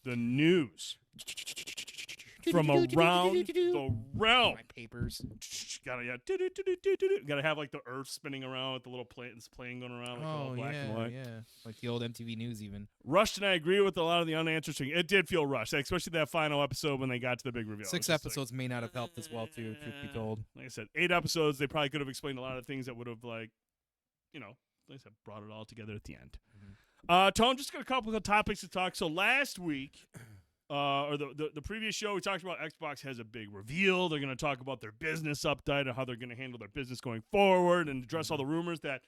the news from around the realm. My papers. Gotta have like the Earth spinning around with the little planes playing going around, like all black and white. Yeah, like the old MTV News even. Rushed, and I agree with a lot of the unanswered things. It did feel rushed, especially that final episode when they got to the big reveal. 6 episodes may not have helped as well too, truth be told. Like I said, 8 episodes. They probably could have explained a lot of things that would have, like I said, brought it all together at the end. Tone, just got a couple of topics to talk. So last week, or the previous show, we talked about Xbox has a big reveal. They're going to talk about their business update and how they're going to handle their business going forward and address all the rumors that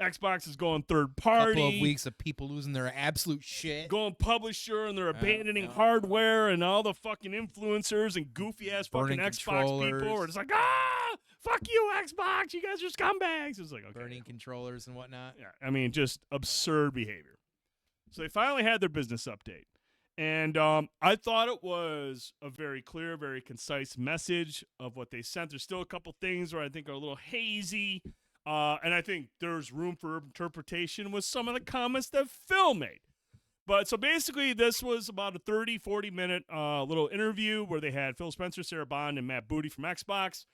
Xbox is going third party. Couple of weeks of people losing their absolute shit. Going publisher, and they're abandoning hardware, and all the fucking influencers and goofy-ass fucking Xbox people are just like, fuck you, Xbox. You guys are scumbags. It's like, okay. Burning controllers and whatnot. Yeah, I mean, just absurd behavior. So they finally had their business update. And I thought it was a very clear, very concise message of what they sent. There's still a couple things where I think are a little hazy. And I think there's room for interpretation with some of the comments that Phil made. But so basically, this was about a 30, 40-minute little interview where they had Phil Spencer, Sarah Bond, and Matt Booty from Xbox.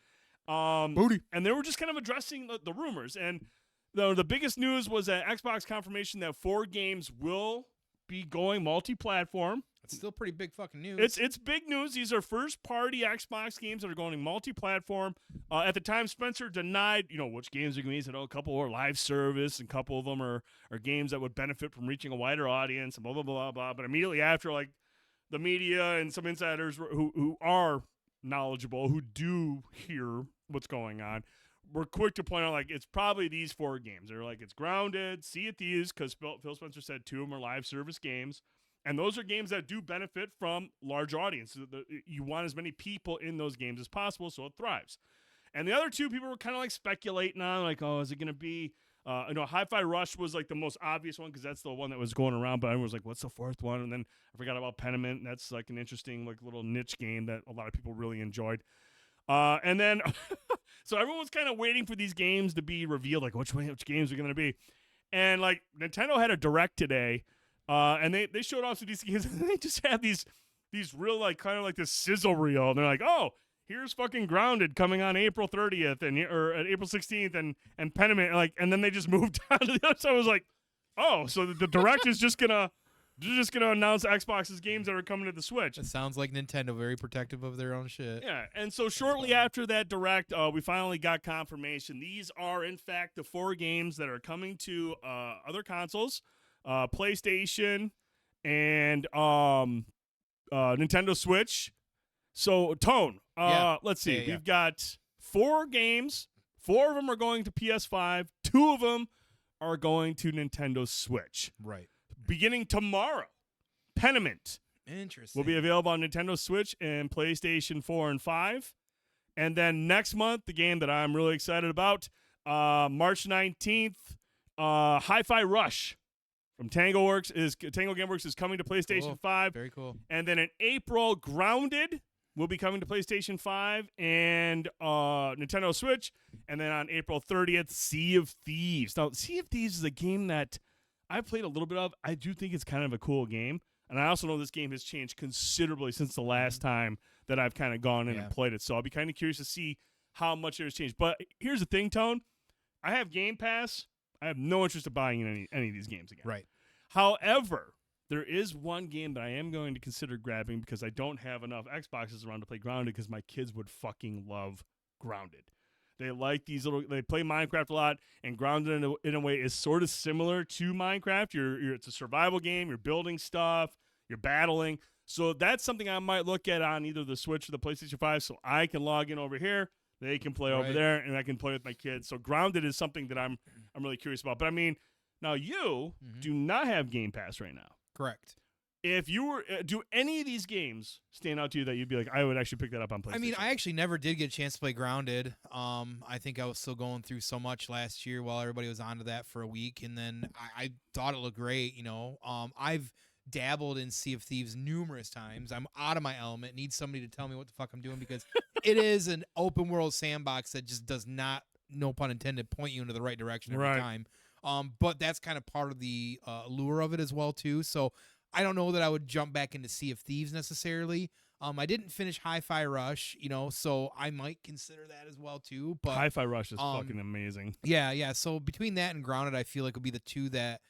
Booty. And they were just kind of addressing the rumors. And the biggest news was that Xbox confirmation that 4 games will be going multi-platform. It's still pretty big fucking news. It's big news. These are first-party Xbox games that are going multi-platform. At the time, Spencer denied, which games are going to be. He said, a couple are live service, and a couple of them are games that would benefit from reaching a wider audience, and blah, blah, blah, blah. But immediately after, like, the media and some insiders who are knowledgeable, who do hear what's going on, we're quick to point out, like, it's probably these 4 games. They're like, it's Grounded, Sea of Thieves, because Phil Spencer said 2 of them are live service games. And those are games that do benefit from large audiences. You want as many people in those games as possible, so it thrives. And the other 2 people were kind of like speculating on, like, is it going to be, Hi-Fi Rush was like the most obvious one because that's the one that was going around, but everyone was like, what's the 4th one? And then I forgot about Pentiment. That's like an interesting, like, little niche game that a lot of people really enjoyed. And then, so everyone was kind of waiting for these games to be revealed, like which games are going to be. And like Nintendo had a direct today, and they showed off some of these games, and they just had these real, like, kind of like this sizzle reel. And they're like, here's fucking Grounded coming on April 30th or April 16th, and Pentiment, and then they just moved on to the other side. I was like, so the direct is just gonna. They're just going to announce Xbox's games that are coming to the Switch. It sounds like Nintendo, very protective of their own shit. Yeah, and so shortly after that direct, we finally got confirmation. These are, in fact, the 4 games that are coming to other consoles, PlayStation, and Nintendo Switch. So, Tone, let's see. Yeah. We've got 4 games. 4 of them are going to PS5. 2 of them are going to Nintendo Switch. Right. Beginning tomorrow, Pentiment Interesting. will be available on Nintendo Switch and PlayStation 4 and 5. And then next month, the game that I'm really excited about, March 19th, Hi-Fi Rush from Tango Gameworks is coming to PlayStation 5. Very cool. And then in April, Grounded will be coming to PlayStation 5 and Nintendo Switch. And then on April 30th, Sea of Thieves. Now, Sea of Thieves is a game that I played a little bit of. I do think it's kind of a cool game. And I also know this game has changed considerably since the last time that I've kind of gone in and played it. So I'll be kind of curious to see how much it has changed. But here's the thing, Tone. I have Game Pass. I have no interest in buying any of these games again. Right. However, there is one game that I am going to consider grabbing because I don't have enough Xboxes around to play Grounded because my kids would fucking love Grounded. They like they play Minecraft a lot, and Grounded in a way is sort of similar to Minecraft. It's a survival game. You're building stuff. You're battling. So that's something I might look at on either the Switch or the PlayStation 5 so I can log in over here. They can play over there, and I can play with my kids. So Grounded is something that I'm really curious about. But, I mean, now you do not have Game Pass right now. Correct. If you were, do any of these games stand out to you that you'd be like, I would actually pick that up on PlayStation? I mean, I actually never did get a chance to play Grounded. I think I was still going through so much last year while everybody was onto that for a week, and then I thought it looked great. I've dabbled in Sea of Thieves numerous times. I'm out of my element. Need somebody to tell me what the fuck I'm doing because it is an open world sandbox that just does not, no pun intended, point you into the right direction every time. But that's kind of part of the allure of it as well too. So I don't know that I would jump back into Sea of Thieves necessarily. I didn't finish Hi-Fi Rush, so I might consider that as well too. But Hi-Fi Rush is fucking amazing. Yeah. So between that and Grounded, I feel like would be the two that,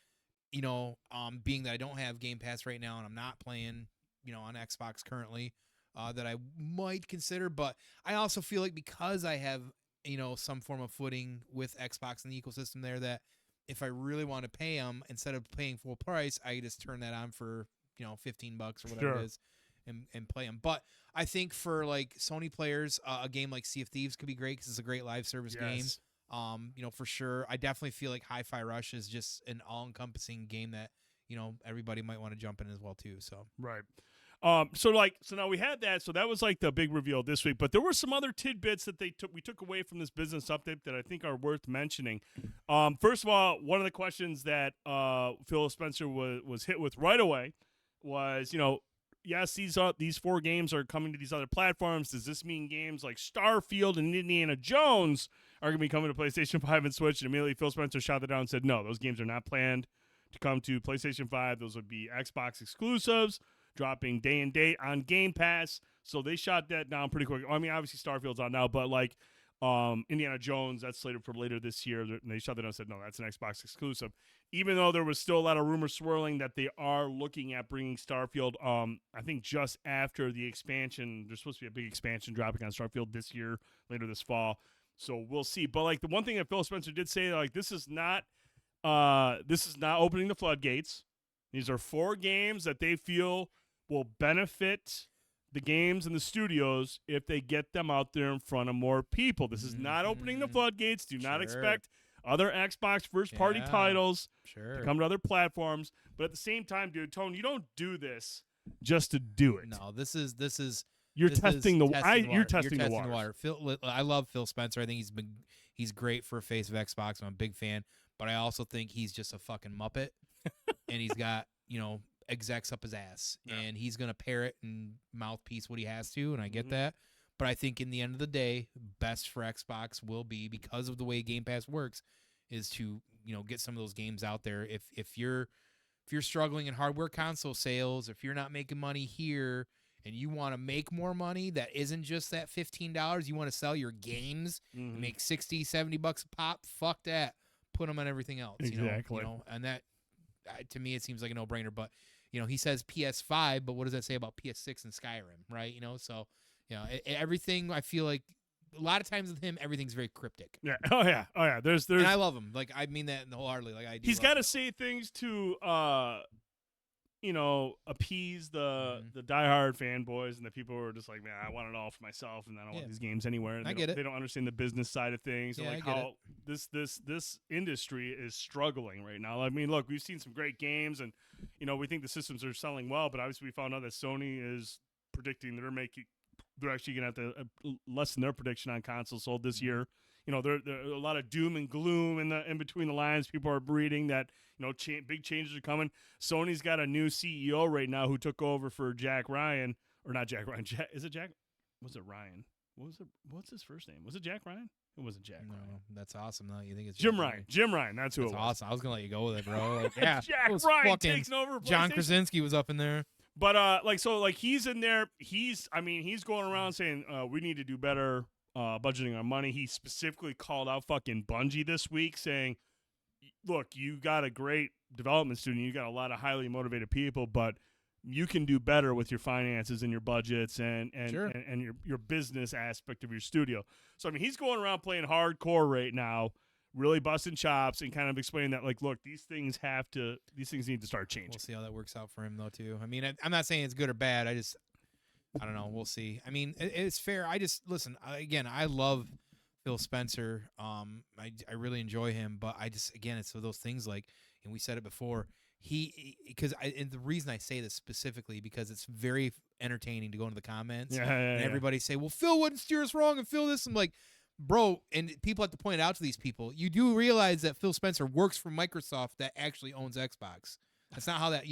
being that I don't have Game Pass right now and I'm not playing, on Xbox currently, that I might consider. But I also feel like because I have, some form of footing with Xbox and the ecosystem there, that if I really want to pay them instead of paying full price, I just turn that on for, $15 or whatever it is. And play them. But I think for like Sony players, a game like Sea of Thieves could be great because it's a great live service game. For sure. I definitely feel like Hi-Fi Rush is just an all-encompassing game that, everybody might want to jump in as well too. So right. So now we had that. So that was like the big reveal this week. But there were some other tidbits that we took away from this business update that I think are worth mentioning. First of all, one of the questions that Phil Spencer was hit with right away was, yes, these 4 games are coming to these other platforms. Does this mean games like Starfield and Indiana Jones are going to be coming to PlayStation 5 and Switch? And immediately Phil Spencer shot that down and said, no, those games are not planned to come to PlayStation 5. Those would be Xbox exclusives, dropping day and date on Game Pass. So they shot that down pretty quick. I mean, obviously Starfield's out now, but like Indiana Jones, that's slated for later this year. And they shut that down and said, no, that's an Xbox exclusive. Even though there was still a lot of rumors swirling that they are looking at bringing Starfield, I think just after the expansion, there's supposed to be a big expansion dropping on Starfield this year, later this fall. So we'll see. But like the one thing that Phil Spencer did say, like this is not opening the floodgates. These are 4 games that they feel will benefit the games and the studios if they get them out there in front of more people. This is not opening the floodgates. Do not expect other Xbox first-party titles to come to other platforms. But at the same time, dude, Tone, you don't do this just to do it. No, this is you're this testing is the You're testing the water. water. I love Phil Spencer. I think he's great for a face of Xbox. I'm a big fan, but I also think he's just a fucking muppet, and he's got execs up his ass, and he's gonna parrot and mouthpiece what he has to, and I get that. But I think in the end of the day, best for Xbox will be, because of the way Game Pass works, is to get some of those games out there. If you're struggling in hardware console sales, if you're not making money here, and you want to make more money that isn't just that $15, you want to sell your games and make $60-$70 a pop. Fuck that. Put them on everything else. Exactly. And that to me it seems like a no-brainer. But he says PS5, but what does that say about PS6 and Skyrim, right? So. Everything, I feel like a lot of times with him, everything's very cryptic. Yeah. Oh yeah. There's. And I love him. Like, I mean that wholeheartedly. Like, he's got to say things to, appease the diehard fanboys and the people who are just like, man, I want it all for myself, and I don't want these games anywhere. And I get it. They don't understand the business side of things, and like how this industry is struggling right now. I mean, look, we've seen some great games, and we think the systems are selling well, but obviously we found out that Sony is predicting they're actually going to have to lessen their prediction on consoles sold this year. There are a lot of doom and gloom in between the lines. People are reading that big changes are coming. Sony's got a new CEO right now who took over for Jack Ryan, or not Jack Ryan. Is it Jack? Was it Ryan? What's his first name? Was it Jack Ryan? It wasn't Jack Ryan. That's awesome. though. You think it's Jim Ryan? Jim Ryan. That's who it was. Awesome. I was gonna let you go with it, bro. Like, yeah, Jack Ryan takes over. John Krasinski was up in there. But he's in there. He's going around saying we need to do better budgeting our money. He specifically called out fucking Bungie this week, saying, "Look, you got a great development studio. You got a lot of highly motivated people, but you can do better with your finances and your budgets and your business aspect of your studio." So he's going around playing hardcore right now, really busting chops and kind of explaining that, like, look, these things need to start changing. We'll see how that works out for him, though, too. I mean, I'm not saying it's good or bad. I don't know. We'll see. I mean, it's fair. Listen, again, I love Phil Spencer. I really enjoy him, but it's those things like, and we said it before, and the reason I say this specifically, because it's very entertaining to go into the comments and everybody say, well, Phil wouldn't steer us wrong and Phil this. I'm like, bro, and people have to point it out to these people. You do realize that Phil Spencer works for Microsoft that actually owns Xbox. That's not how that,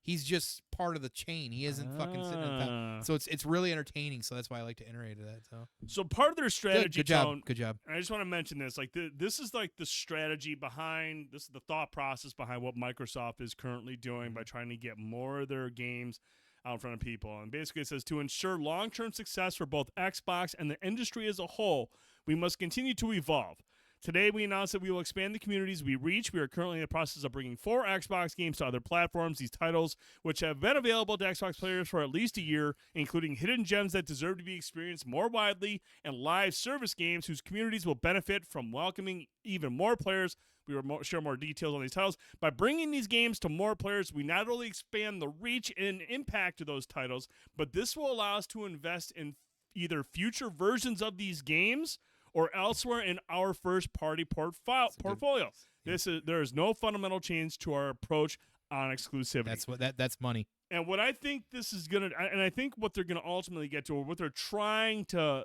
He's just part of the chain. He isn't fucking sitting on top. So it's really entertaining. So that's why I like to iterate that. So part of their strategy, good job. Tone, Good job. and I just want to mention this. Like this is like the strategy behind this is the thought process behind what Microsoft is currently doing by trying to get more of their games out in front of people. And basically it says to ensure long-term success for both Xbox and the industry as a whole, we must continue to evolve. Today, we announced that we will expand the communities we reach. We are currently in the process of bringing 4 Xbox games to other platforms. These titles, which have been available to Xbox players for at least a year, including hidden gems that deserve to be experienced more widely, and live service games whose communities will benefit from welcoming even more players. We will share more details on these titles. By bringing these games to more players, we not only expand the reach and impact of those titles, but this will allow us to invest in either future versions of these games or elsewhere in our first-party portfolio. There is no fundamental change to our approach on exclusivity. That's money. And what I think this is gonna, and I think what they're gonna ultimately get to, or what they're trying to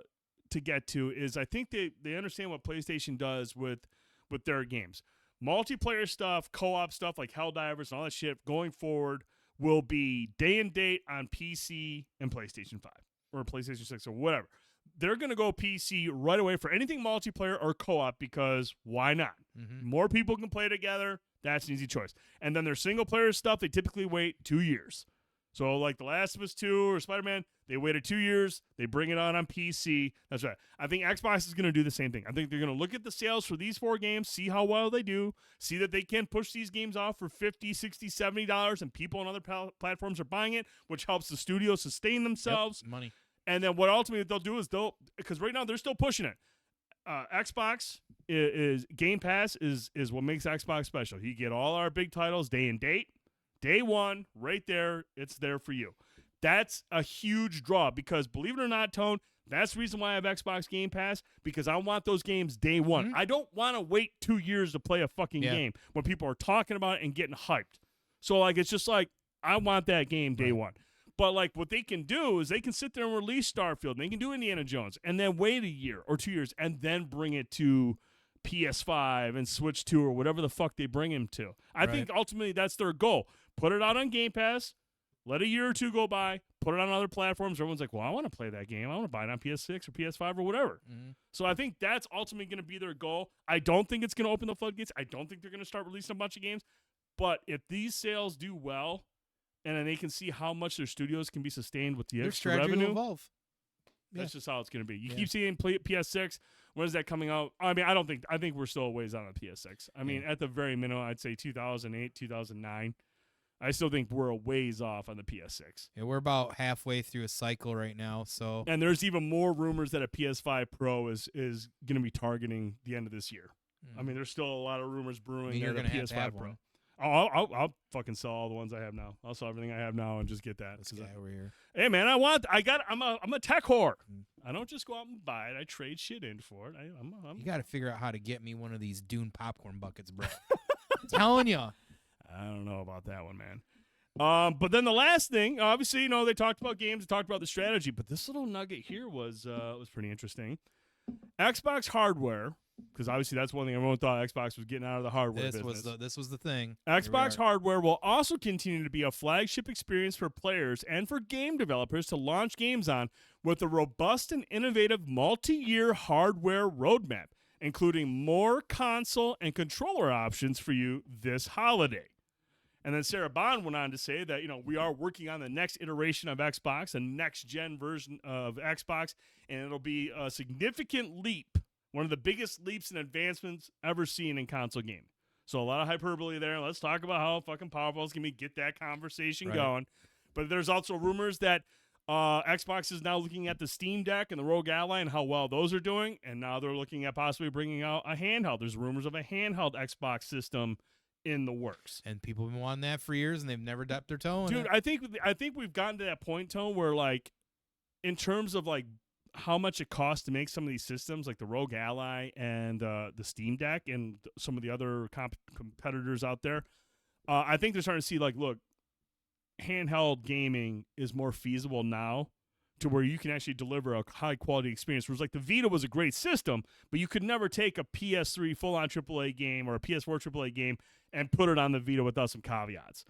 get to, is I think they understand what PlayStation does with their games. Multiplayer stuff, co-op stuff like Helldivers and all that shit going forward will be day and date on PC and PlayStation 5 or PlayStation 6 or whatever. They're going to go PC right away for anything multiplayer or co-op because why not? Mm-hmm. More people can play together. That's an easy choice. And then their single-player stuff, they typically wait 2 years. So like The Last of Us 2 or Spider-Man, they waited 2 years. They bring it on PC. That's right. I think Xbox is going to do the same thing. I think they're going to look at the sales for these 4 games, see how well they do, see that they can push these games off for $50, $60, $70, and people on other platforms are buying it, which helps the studio sustain themselves. Yep, money. And then what ultimately they'll do is because right now they're still pushing it. Xbox is Game Pass is what makes Xbox special. You get all our big titles day and date, day one, right there. It's there for you. That's a huge draw because believe it or not, Tone, that's the reason why I have Xbox Game Pass, because I want those games day one. Mm-hmm. I don't want to wait 2 years to play a fucking game when people are talking about it and getting hyped. So like it's just like I want that game day one. But, like, what they can do is they can sit there and release Starfield, and they can do Indiana Jones, and then wait a year or 2 years, and then bring it to PS5 and Switch 2 or whatever the fuck they bring him to. I think ultimately that's their goal. Put it out on Game Pass, let a year or two go by, put it on other platforms. Everyone's like, well, I want to play that game. I want to buy it on PS6 or PS5 or whatever. Mm-hmm. So I think that's ultimately going to be their goal. I don't think it's going to open the floodgates. I don't think they're going to start releasing a bunch of games. But if these sales do well, and then they can see how much their studios can be sustained with the extra revenue. Will evolve. That's just how it's going to be. You keep seeing PS6. When is that coming out? I mean, I think we're still a ways out on PS6. I mean, at the very minimum, I'd say 2008, 2009. I still think we're a ways off on the PS6. Yeah, we're about halfway through a cycle right now. So, and there's even more rumors that a PS5 Pro is going to be targeting the end of this year. I mean, there's still a lot of rumors brewing. You're going to PS5 Pro. One. I'll fucking sell all the ones I have now. I'll sell everything I have now and just get that. This guy over here. Hey man, I'm a tech whore. I don't just go out and buy it. I trade shit in for it. You got to figure out how to get me one of these Dune popcorn buckets, bro. I'm telling you. I don't know about that one, man. But then the last thing, obviously, they talked about games, they talked about the strategy, but this little nugget here was pretty interesting. Xbox hardware. Because obviously that's one thing everyone thought Xbox was getting out of the hardware business. This was the thing. Xbox hardware will also continue to be a flagship experience for players and for game developers to launch games on with a robust and innovative multi-year hardware roadmap, including more console and controller options for you this holiday. And then Sarah Bond went on to say that, we are working on the next iteration of Xbox, a next-gen version of Xbox, and it'll be a significant leap. One of the biggest leaps and advancements ever seen in console gaming. So a lot of hyperbole there. Let's talk about how fucking powerful it's going to be. Get that conversation going. But there's also rumors that Xbox is now looking at the Steam Deck and the Rogue Ally and how well those are doing. And now they're looking at possibly bringing out a handheld. There's rumors of a handheld Xbox system in the works. And people have been wanting that for years, and they've never dipped their toe in it. Dude, I think we've gotten to that point, Tone, where, like, in terms of, like, how much it costs to make some of these systems, like the Rogue Ally and the Steam Deck and some of the other competitors out there, I think they're starting to see, like, look, handheld gaming is more feasible now to where you can actually deliver a high-quality experience. Whereas, like, the Vita was a great system, but you could never take a PS3 full-on AAA game or a PS4 AAA game and put it on the Vita without some caveats.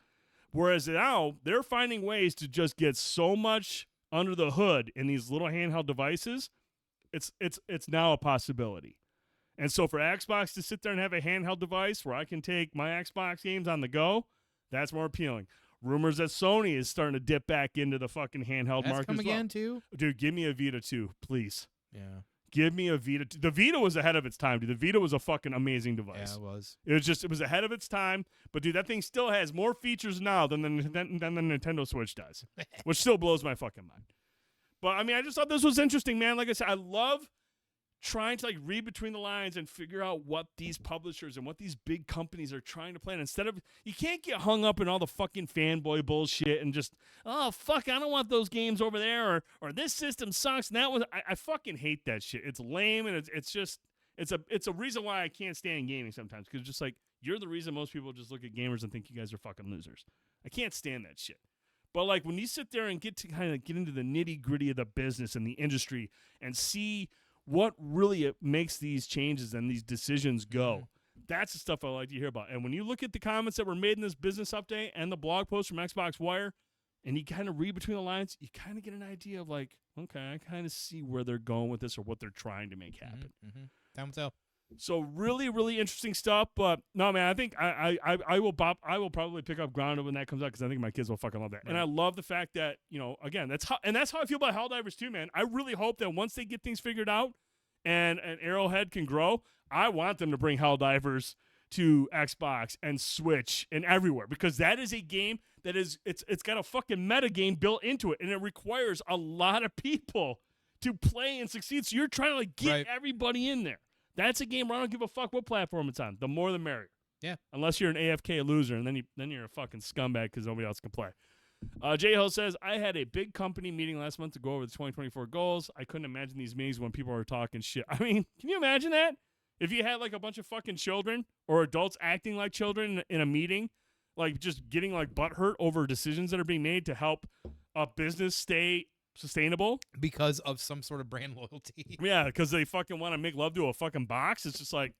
Whereas now they're finding ways to just get so much under the hood in these little handheld devices. It's now a possibility. And so for Xbox to sit there and have a handheld device where I can take my Xbox games on the go, that's more appealing. Rumors that Sony is starting to dip back into the fucking handheld That's market come as well. again too. Dude, give me a Vita 2, please. Yeah. Give me a Vita 2. The Vita was ahead of its time, dude. The Vita was a fucking amazing device. Yeah, it was. It was ahead of its time. But dude, that thing still has more features now than the Nintendo Switch does, which still blows my fucking mind. But I mean, I just thought this was interesting, man. Like I said, I love trying to like read between the lines and figure out what these publishers and what these big companies are trying to plan. Instead of, you can't get hung up in all the fucking fanboy bullshit and just, oh fuck, I don't want those games over there, or this system sucks. And that was, I fucking hate that shit. It's lame, and it's just it's a reason why I can't stand gaming sometimes, because just like, you're the reason most people just look at gamers and think you guys are fucking losers. I can't stand that shit. But like when you sit there and get to kind of get into the nitty gritty of the business and the industry and see what really makes these changes and these decisions go, that's the stuff I like to hear about. And when you look at the comments that were made in this business update and the blog post from Xbox Wire, and you kind of read between the lines, you kind of get an idea of like, okay, I kind of see where they're going with this or what they're trying to make happen. Time will tell. So really, really interesting stuff. But no, man, I think I will probably pick up Grounded when that comes out, because I think my kids will fucking love that. Right. And I love the fact that, you know, again, that's how I feel about Helldivers too, man. I really hope that once they get things figured out and Arrowhead can grow, I want them to bring Helldivers to Xbox and Switch and everywhere, because that is a game that is it's got a fucking meta game built into it, and it requires a lot of people to play and succeed. So you're trying to like get everybody in there. That's a game where I don't give a fuck what platform it's on. The more the merrier. Yeah. Unless you're an AFK loser, and then you're a fucking scumbag because nobody else can play. J Hill says, I had a big company meeting last month to go over the 2024 goals. I couldn't imagine these meetings when people are talking shit. I mean, can you imagine that? If you had like a bunch of fucking children or adults acting like children in a meeting, like just getting like butthurt over decisions that are being made to help a business stay sustainable because of some sort of brand loyalty. Yeah, because they fucking want to make love to a fucking box. It's just like,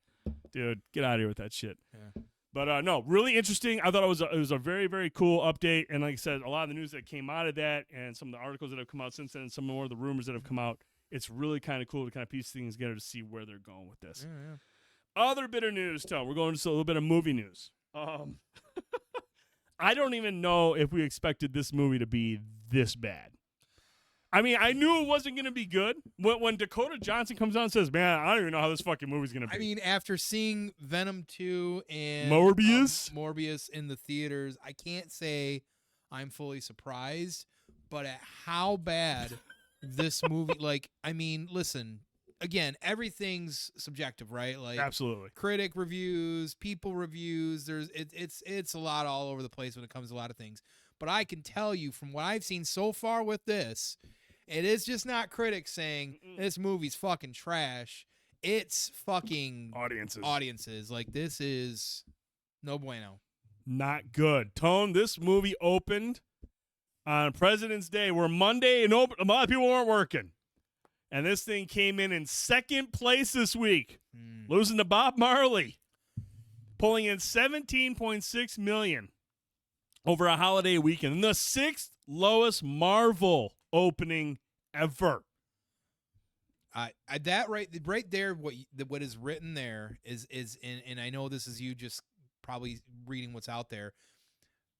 dude, get out of here with that shit. Yeah. But no, really interesting. I thought it was a very, very cool update. And like I said, a lot of the news that came out of that and some of the articles that have come out since then and some more of the rumors that have come out, it's really kind of cool to kind of piece things together to see where they're going with this. Yeah. Other bit of news, Tom. We're going to a little bit of movie news. I don't even know if we expected this movie to be this bad. I mean, I knew it wasn't going to be good. When Dakota Johnson comes out and says, man, I don't even know how this fucking movie's going to be. I mean, after seeing Venom 2 and Morbius in the theaters, I can't say I'm fully surprised, but at how bad this movie, like, I mean, listen, again, everything's subjective, right? Like, absolutely. Critic reviews, people reviews, it's a lot all over the place when it comes to a lot of things. But I can tell you from what I've seen so far with this, it is just not critics saying this movie's fucking trash. It's fucking audiences. Like, this is no bueno. Not good. Tone, this movie opened on President's Day, where Monday and a lot of people weren't working. And this thing came in second place this week, losing to Bob Marley, pulling in $17.6 million over a holiday weekend, and the sixth lowest Marvel opening ever. That right there, what is written there is and I know this is you just probably reading what's out there,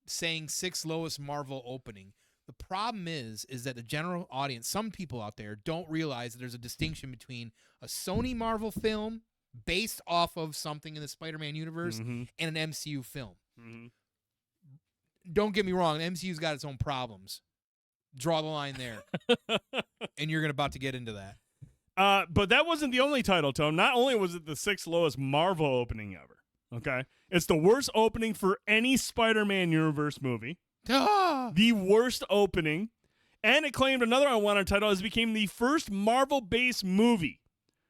saying sixth lowest Marvel opening. The problem is that the general audience, some people out there, don't realize that there's a distinction between a Sony Marvel film based off of something in the Spider-Man universe and an MCU film. Don't get me wrong, the MCU's got its own problems. Draw the line there. And you're about to get into that. But that wasn't the only title, Tone. Not only was it the sixth lowest Marvel opening ever, okay? It's the worst opening for any Spider-Man universe movie. The worst opening. And it claimed another unwanted title as it became the first Marvel-based movie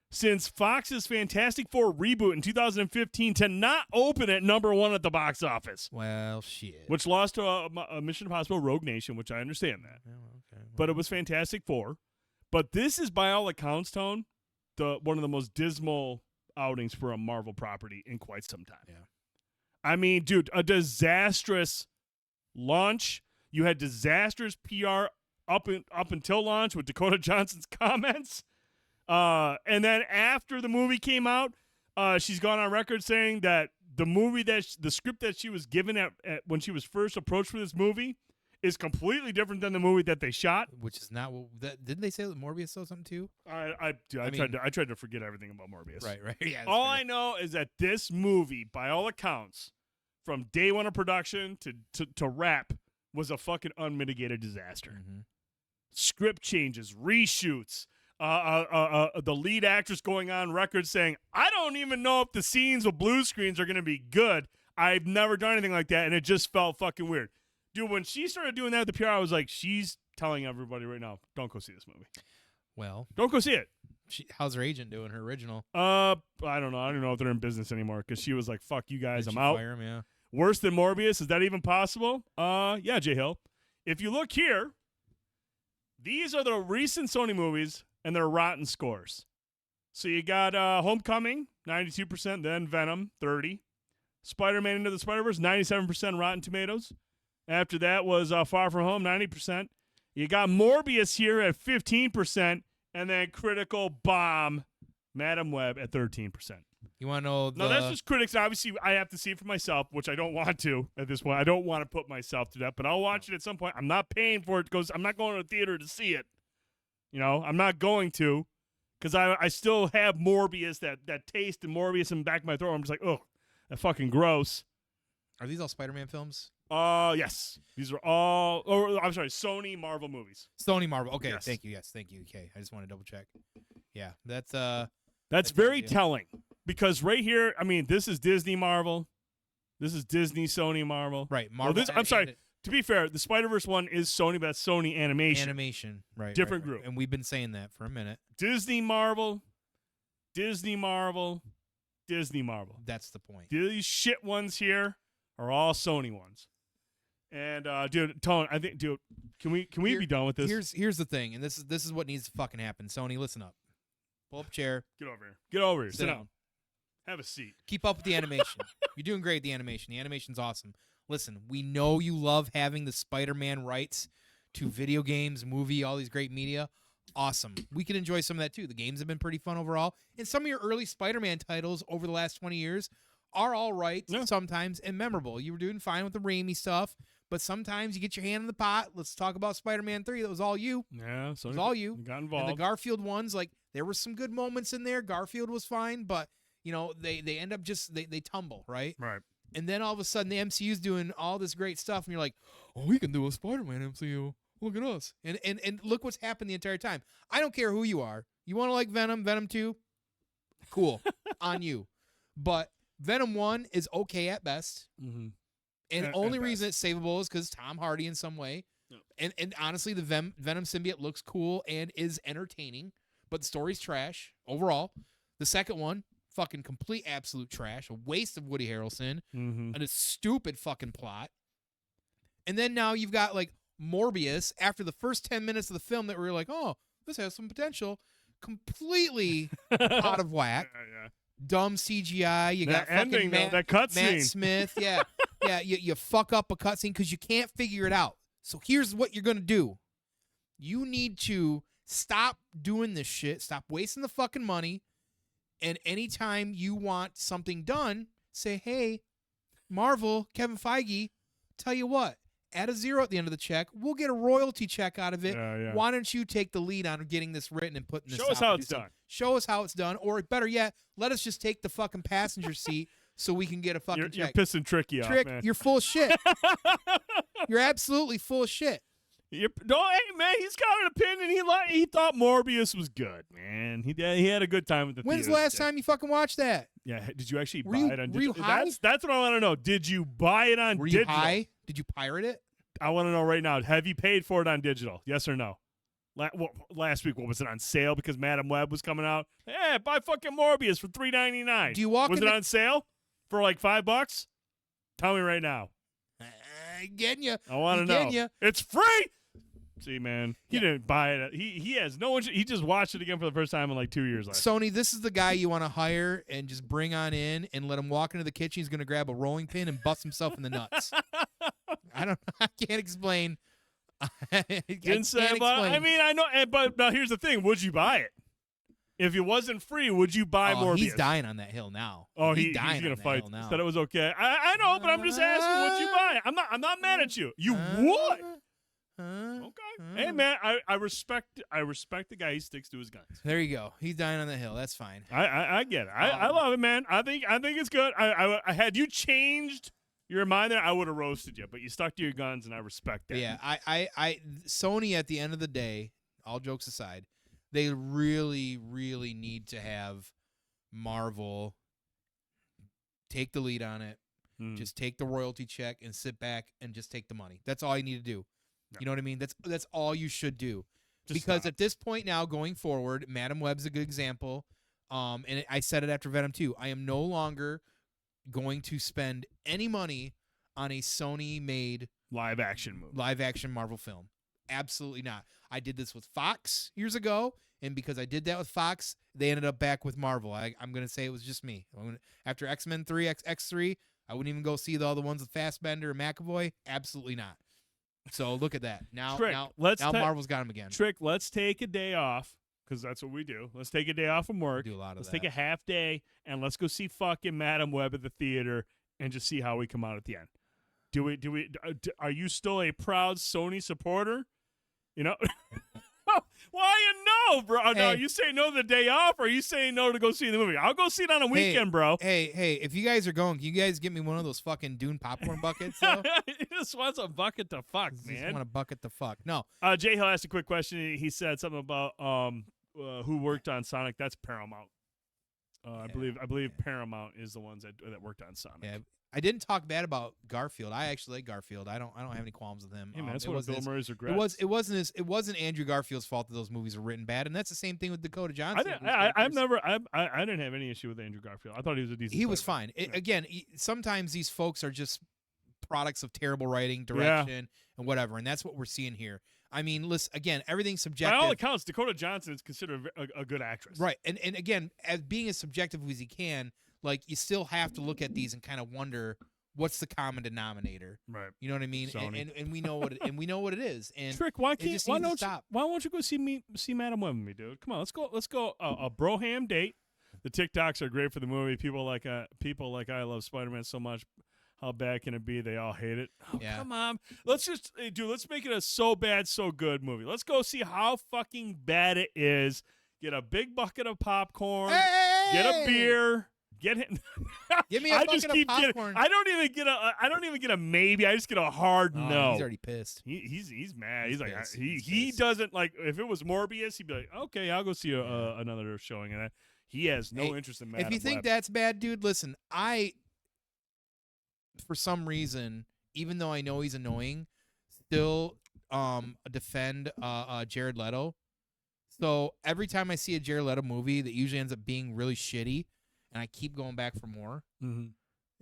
since Fox's Fantastic Four reboot in 2015 to not open at number one at the box office. Well, shit. Which lost to a Mission Impossible Rogue Nation, which I understand that. Okay. But it was Fantastic Four. But this is, by all accounts, Tone, one of the most dismal outings for a Marvel property in quite some time. Yeah. I mean, dude, a disastrous launch. You had disastrous PR up until launch with Dakota Johnson's comments. And then after the movie came out, she's gone on record saying that the script that she was given at when she was first approached for this movie is completely different than the movie that they shot. Which is not what didn't they say that Morbius saw something too? I tried to forget everything about Morbius. Right. Yeah. All I know is that this movie, by all accounts, from day one of production to wrap, was a fucking unmitigated disaster. Mm-hmm. Script changes, reshoots. The lead actress going on record saying, I don't even know if the scenes with blue screens are going to be good. I've never done anything like that, and it just felt fucking weird. Dude, when she started doing that at the PR, I was like, she's telling everybody right now, don't go see this movie. Well, don't go see it. How's her agent doing, her original? I don't know. I don't know if they're in business anymore because she was like, fuck you guys, Did I'm she out. Fire him, yeah. Worse than Morbius? Is that even possible? Yeah, J Hill. If you look here, these are the recent Sony movies and their rotten scores. So you got Homecoming, 92%, then Venom, 30%. Spider-Man Into the Spider-Verse, 97% Rotten Tomatoes. After that was Far From Home, 90%. You got Morbius here at 15%, and then Critical Bomb, Madam Web at 13%. You want to know No, that's just critics. Obviously, I have to see it for myself, which I don't want to at this point. I don't want to put myself through that, but I'll watch it at some point. I'm not paying for it because I'm not going to the theater to see it. You know, I'm not going to because I still have Morbius, that taste in Morbius in the back of my throat. I'm just like, ugh, that fucking gross. Are these all Spider-Man films? Yes. These are all, I'm sorry, Sony Marvel movies. Sony Marvel. Okay, Yes. Thank you. Yes, thank you. Okay, I just want to double check. Yeah, that's very telling because right here, I mean, this is Disney Marvel. This is Disney Sony Marvel. Right. Marvel. I'm sorry. To be fair, the Spider-Verse one is Sony, but that's Sony Animation. Animation. Right. Different right. group. And we've been saying that for a minute. Disney Marvel, Disney Marvel, Disney Marvel. That's the point. These shit ones here are all Sony ones. And dude, Tone, I think, dude, can we be done with this? Here's the thing, and this is what needs to fucking happen. Sony, listen up. Pull up a chair. Get over here. Get over here. Sit down. Have a seat. Keep up with the animation. You're doing great. The animation. The animation's awesome. Listen, we know you love having the Spider-Man rights to video games, movie, all these great media. Awesome. We can enjoy some of that too. The games have been pretty fun overall. And some of your early Spider-Man titles over the last 20 years are all right sometimes and memorable. You were doing fine with the Raimi stuff, but sometimes you get your hand in the pot. Let's talk about Spider-Man 3. That was all you. Yeah, so it was all you. Got involved. And the Garfield ones, like, there were some good moments in there. Garfield was fine, but, you know, they end up just, they tumble, right? Right. And then all of a sudden the MCU's doing all this great stuff, and you're like, oh, we can do a Spider-Man MCU. Look at us. And look what's happened the entire time. I don't care who you are. You want to like Venom, Venom 2? Cool. On you. But Venom 1 is okay at best. Mm-hmm. And the only reason it's savable is because Tom Hardy in some way. Yep. And honestly, the Venom symbiote looks cool and is entertaining, but the story's trash overall. The second one, fucking complete absolute trash. A waste of Woody Harrelson. Mm-hmm. And a stupid fucking plot. And then now you've got like Morbius after the first 10 minutes of the film that we were like, oh, this has some potential. Completely out of whack. Yeah. Dumb CGI. You got that fucking ending, that cutscene. Matt Smith. Yeah. Yeah, you fuck up a cutscene because you can't figure it out. So here's what you're going to do. You need to stop doing this shit. Stop wasting the fucking money. And anytime you want something done, say, hey, Marvel, Kevin Feige, tell you what, add a zero at the end of the check. We'll get a royalty check out of it. Yeah. Why don't you take the lead on getting this written and putting this out? Show us how it's done. Show us how it's done. Or better yet, let us just take the fucking passenger seat so we can get a fucking check. You're pissing Tricky off, man. You're full of shit. You're absolutely full of shit. Hey, man, he's got an opinion. He thought Morbius was good, man. He had a good time with the When's the last time you fucking watched that? Yeah, did you actually Were buy you- it on were you digital? high? That's what I want to know. Did you buy it on Were you digital? high? Did you pirate it? I want to know right now. Have you paid for it on digital? Yes or no? Last week, what was it on sale because Madam Web was coming out? Hey, buy fucking Morbius for $3.99. Do you walk Was it into- on sale for like $5? Tell me right now. Getting you. I want to know. Ya. It's free. See, man, he didn't buy it. He has no interest. He just watched it again for the first time in like 2 years. Sony, this is the guy you want to hire and just bring on in and let him walk into the kitchen. He's going to grab a rolling pin and bust himself in the nuts. I can't explain. Didn't say, but I mean, I know. But now here's the thing: would you buy it if it wasn't free? Would you buy Morbius? He's dying on that hill now. Oh, he's dying gonna on that fight. hill now. Said it was okay. I know, but I'm just asking: would you buy it? I'm not mad at you. You would. Okay. Hey man, I respect the guy. He sticks to his guns. There you go. He's dying on the hill. That's fine. I get it. I love it, man. I think it's good. I had you changed your mind there, I would have roasted you, but you stuck to your guns, and I respect that. Yeah, I Sony at the end of the day, all jokes aside, they really, really need to have Marvel take the lead on it. Just take the royalty check and sit back and just take the money. That's all you need to do. Yeah. You know what I mean? That's all you should do. Just because stop. At this point now, going forward, Madam Web's a good example. And I said it after Venom 2. I am no longer going to spend any money on a Sony-made live action Marvel film. Absolutely not. I did this with Fox years ago, and because I did that with Fox, they ended up back with Marvel. I'm going to say it was just me. After X-Men 3, X3, I wouldn't even go see all the ones with Fassbender and McAvoy. Absolutely not. So look at that. Now Marvel's got him again. Trick, let's take a day off, because that's what we do. Let's take a day off from work. We do a lot of let's that. take a half day, and let's go see fucking Madam Web at the theater and just see how we come out at the end. Are you still a proud Sony supporter? You know? Why you no, bro? Hey. No, you say no the day off, or you saying no to go see the movie? I'll go see it on a weekend, bro. Hey, if you guys are going, can you guys get me one of those fucking Dune popcorn buckets? He just wants a bucket to fuck, man. Just want a bucket to fuck. No. Jay Hill asked a quick question. He said something about who worked on Sonic. That's Paramount. I believe Paramount is the ones that worked on Sonic. Yeah. I didn't talk bad about Garfield. I actually like Garfield. I don't have any qualms with him. Hey man, that's one of Bill Murray's regrets. It wasn't Andrew Garfield's fault that those movies were written bad, and that's the same thing with Dakota Johnson. I didn't have any issue with Andrew Garfield. I thought he was a decent. He was fine. Again, sometimes these folks are just products of terrible writing, direction, and whatever, and that's what we're seeing here. I mean, listen, again, everything's subjective. By all accounts, Dakota Johnson is considered a good actress. Right, and again, as being as subjective as he can, like, you still have to look at these and kind of wonder what's the common denominator. Right. You know what I mean? And we know what it is. And Trick, why don't you go see Madam Web with me, dude? Come on, let's go a broham date. The TikToks are great for the movie. People like I love Spider-Man so much. How bad can it be? They all hate it. Oh, yeah. Come on. Let's make it a so bad, so good movie. Let's go see how fucking bad it is. Get a big bucket of popcorn. Hey! Get a beer. Get it. Give me a bucket of popcorn. I don't even get a maybe. I just get a hard no. He's already pissed. He's mad. He's like he doesn't like. If it was Morbius, he'd be like, okay, I'll go see another showing of that. He has no interest in Madam If you think Web. that's bad, dude, listen. For some reason, even though I know he's annoying, still defend Jared Leto. So every time I see a Jared Leto movie that usually ends up being really shitty, and I keep going back for more. Mm-hmm.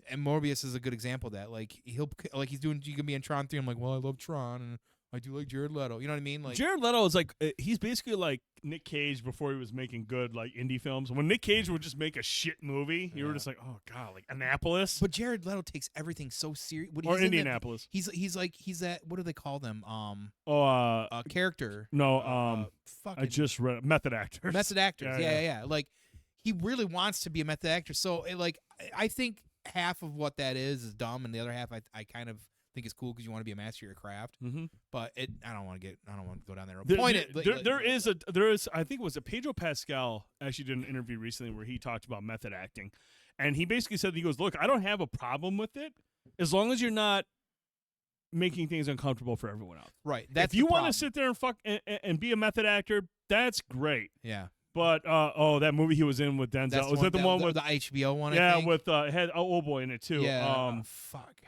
And Morbius is a good example of that. Like, he's doing, you can be in Tron 3. I'm like, well, I love Tron, and I do like Jared Leto. You know what I mean? Like, Jared Leto is like, he's basically like Nick Cage before he was making good like indie films. When Nick Cage would just make a shit movie, you were just like, oh god, like Annapolis. But Jared Leto takes everything so serious. Or Indianapolis. He's that. What do they call them? Character. No. I just read Method Actors. Method Actors. Yeah. Like, he really wants to be a method actor. So, I think half of what that is dumb, and the other half I kind of think is cool because you want to be a master of your craft. Mm-hmm. But I don't want to go down there. There is. I think it was Pedro Pascal actually did an interview recently where he talked about method acting, and he basically said, he goes, look, I don't have a problem with it as long as you're not making things uncomfortable for everyone else. Right. If you want to sit there and fuck and be a method actor, that's great. Yeah. But that movie he was in with Denzel, was that the one with the HBO one? Yeah, I think? with had old boy in it too. Yeah. Fuck.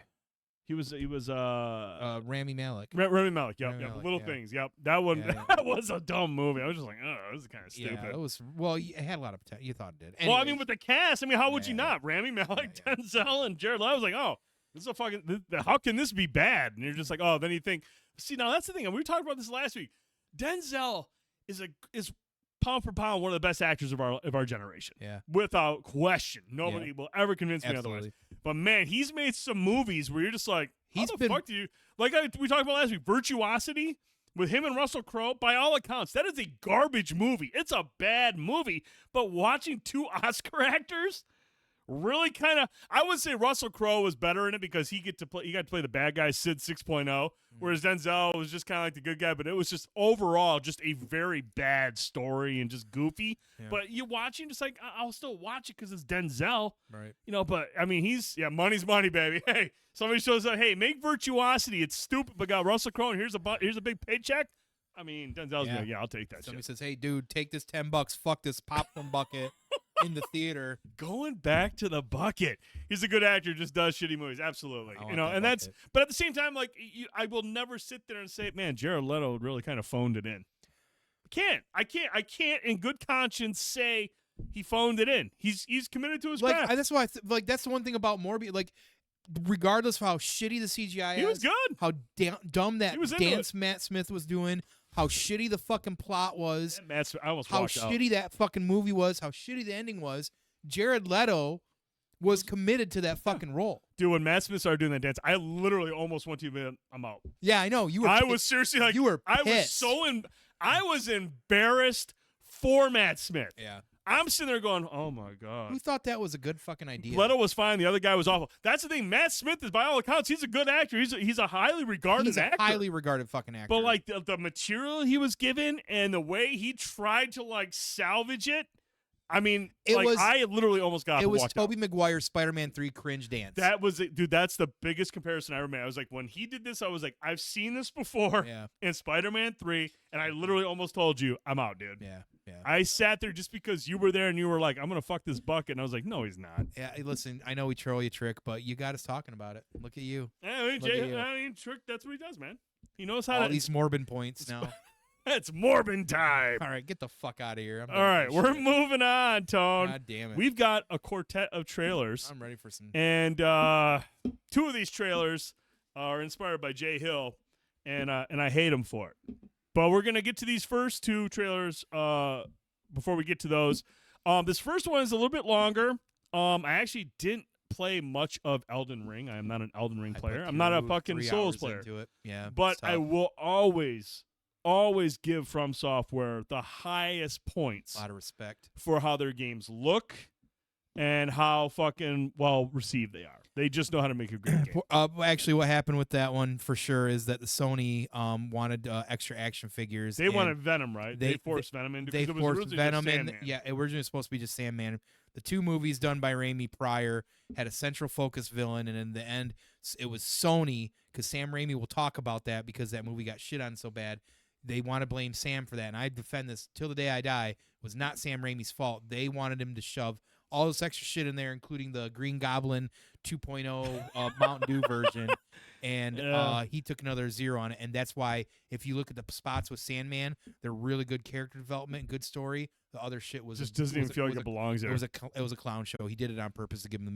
He was Rami Malek. Rami Malek. Yep. Malek, Little Things. Yep. That one. Yeah. That was a dumb movie. I was just like, oh, this is kind of stupid. Yeah, it was. Well, it had a lot of potential. You thought it did. Anyways. Well, I mean, with the cast, how would you not? Rami Malek, Denzel, and Jared Leto. I was like, oh, this is a fucking. How can this be bad? And you're just like, oh. Then you think, see, now that's the thing. And we talked about this last week. Denzel is pound for pound one of the best actors of our generation. Yeah. Without question. Nobody will ever convince me otherwise. But man, he's made some movies where you're just like, How the fuck do you we talked about last week? Virtuosity with him and Russell Crowe. By all accounts, that is a garbage movie. It's a bad movie. But watching two Oscar actors. Really kind of, I would say Russell Crowe was better in it because he got to play the bad guy Sid 6.0, whereas Denzel was just kind of like the good guy. But it was just overall just a very bad story and just goofy. Yeah. But you watching, just like I'll still watch it because it's Denzel, right? But I mean, money's money, baby. Hey, somebody shows up, hey, make Virtuosity. It's stupid, but got Russell Crowe and here's a big paycheck. I mean, Denzel's like, I'll take that. Somebody says, hey, dude, take this $10. Fuck this popcorn bucket. In the theater, going back to the bucket. He's a good actor, just does shitty movies. Absolutely, and that's. But at the same time, I will never sit there and say, "Man, Jared Leto really kind of phoned it in." I can't, in good conscience, say he phoned it in. He's committed to his craft. That's why, that's the one thing about Morbius. Regardless of how shitty the CGI is, he was good. How dumb that dance Matt Smith was doing. How shitty the fucking plot was. I almost how walked shitty that fucking movie was. How shitty the ending was. Jared Leto was committed to that fucking role. Dude, when Matt Smith started doing that dance, I literally almost went to him. I'm out. Yeah, I know. You were. I was seriously like, you were I pissed. I was embarrassed for Matt Smith. Yeah. I'm sitting there going, oh, my God. Who thought that was a good fucking idea? Leto was fine. The other guy was awful. That's the thing. Matt Smith is, by all accounts, he's a good actor. He's a highly regarded actor. Highly regarded fucking actor. But, the material he was given and the way he tried to, salvage it, I mean, I literally almost got It was walked Tobey out. Maguire's Spider-Man 3 cringe dance. That was it. Dude, that's the biggest comparison I ever made. I was like, when he did this, I was like, I've seen this before in Spider-Man 3, and I literally almost told you, I'm out, dude. Yeah. I sat there just because you were there and you were like, I'm going to fuck this bucket. And I was like, no, he's not. Yeah, listen, I know we troll you, Trick, but you got us talking about it. Look at you. Yeah, Trick, that's what he does, man. He knows how all these Morbin points now. It's Morbin time. All right, get the fuck out of here. All right, we're moving on, Tone. God damn it. We've got a quartet of trailers. I'm ready for some. And two of these trailers are inspired by Jay Hill, and I hate him for it. But we're going to get to these first two trailers before we get to those. This first one is a little bit longer. I actually didn't play much of Elden Ring. I am not an Elden Ring player. I'm not a fucking Souls player. Yeah, but I will always give From Software the highest points. A lot of respect for how their games look and how fucking well received they are. They just know how to make a great game. Actually, what happened with that one for sure is that the Sony wanted extra action figures. They wanted Venom, right? They forced Venom into. They forced Venom in. Yeah, originally supposed to be just Sandman. The two movies done by Raimi prior had a central focus villain, and in the end, it was Sony, because Sam Raimi will talk about that because that movie got shit on so bad. They want to blame Sam for that, and I defend this till the day I die. It was not Sam Raimi's fault. They wanted him to shove all this extra shit in there, including the Green Goblin 2.0 Mountain Dew version, and he took another 0 on it. And that's why, if you look at the spots with Sandman, they're really good character development and good story. The other shit was just doesn't even feel like it belongs there. It was a clown show. He did it on purpose to give him the